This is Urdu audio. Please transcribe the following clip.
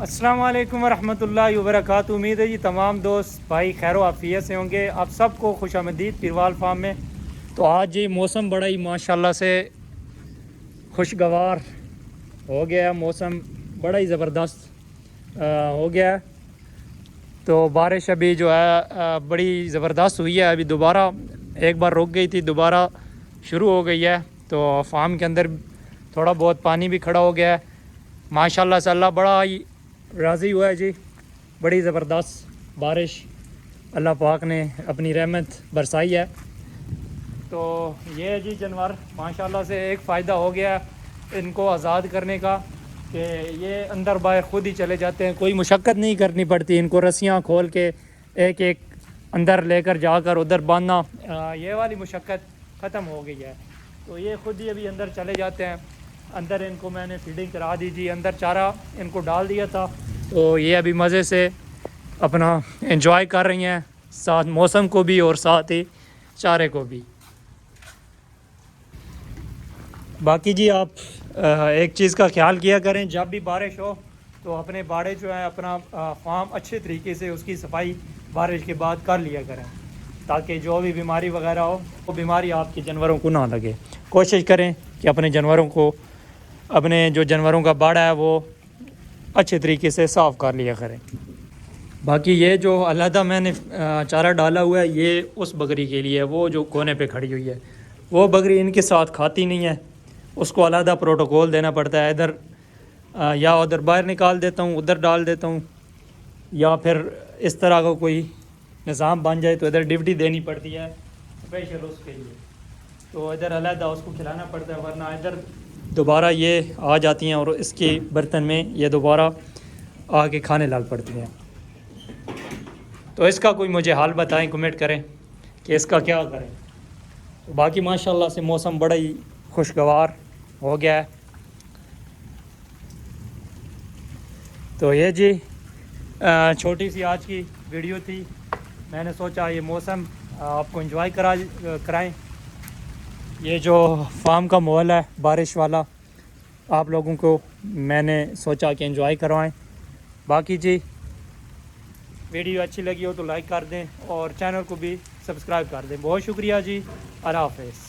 السلام علیکم ورحمۃ اللہ وبرکاتہ. امید ہے جی تمام دوست بھائی خیر و عافیت سے ہوں گے. آپ سب کو خوش آمدید پیروال فارم میں. تو آج جی موسم بڑا ہی ماشاءاللہ سے خوشگوار ہو گیا. موسم بڑا ہی زبردست ہو گیا. تو بارش ابھی جو ہے بڑی زبردست ہوئی ہے. ابھی دوبارہ ایک بار رک گئی تھی, دوبارہ شروع ہو گئی ہے. تو فارم کے اندر تھوڑا بہت پانی بھی کھڑا ہو گیا ہے. ماشاءاللہ سے اللہ بڑا ہی راضی ہوا ہے جی. بڑی زبردست بارش اللہ پاک نے اپنی رحمت برسائی ہے. تو یہ ہے جی جانور ماشاءاللہ سے ایک فائدہ ہو گیا ان کو آزاد کرنے کا کہ یہ اندر باہر خود ہی چلے جاتے ہیں. کوئی مشقت نہیں کرنی پڑتی ان کو. رسیاں کھول کے ایک ایک اندر لے کر جا کر ادھر باندھنا, یہ والی مشقت ختم ہو گئی ہے. تو یہ خود ہی ابھی اندر چلے جاتے ہیں. اندر ان کو میں نے فیڈنگ کرا دی جی. اندر چارہ ان کو ڈال دیا تھا. تو یہ ابھی مزے سے اپنا انجوائے کر رہی ہیں, ساتھ موسم کو بھی اور ساتھ ہی چارے کو بھی. باقی جی آپ ایک چیز کا خیال کیا کریں, جب بھی بارش ہو تو اپنے باڑے جو ہیں اپنا فارم اچھے طریقے سے اس کی صفائی بارش کے بعد کر لیا کریں, تاکہ جو بھی بیماری وغیرہ ہو وہ بیماری آپ کے جانوروں کو نہ لگے. کوشش کریں کہ اپنے جانوروں کو, اپنے جو جانوروں کا باڑا ہے وہ اچھے طریقے سے صاف کر لیا کریں. باقی یہ جو علیحدہ میں نے چارہ ڈالا ہوا ہے یہ اس بکری کے لیے ہے, وہ جو کونے پہ کھڑی ہوئی ہے. وہ بکری ان کے ساتھ کھاتی نہیں ہے, اس کو علیحدہ پروٹوکول دینا پڑتا ہے. ادھر یا ادھر باہر نکال دیتا ہوں, ادھر ڈال دیتا ہوں, یا پھر اس طرح کا کوئی نظام بن جائے تو ادھر ڈیوٹی دینی پڑتی ہے اسپیشل اس کے لیے. تو ادھر علیحدہ اس کو کھلانا پڑتا ہے, ورنہ ادھر دوبارہ یہ آ جاتی ہیں اور اس کے برتن میں یہ دوبارہ آ کے کھانے لگ پڑتی ہیں. تو اس کا کوئی مجھے حال بتائیں, کمنٹ کریں کہ اس کا کیا کریں. باقی ماشاءاللہ سے موسم بڑا ہی خوشگوار ہو گیا ہے. تو یہ جی چھوٹی سی آج کی ویڈیو تھی. میں نے سوچا یہ موسم آپ کو انجوائے کرائیں. یہ جو فارم کا ماحول ہے بارش والا, آپ لوگوں کو میں نے سوچا کہ انجوائے کروائیں. باقی جی ویڈیو اچھی لگی ہو تو لائک کر دیں اور چینل کو بھی سبسکرائب کر دیں. بہت شکریہ جی. اللہ حافظ.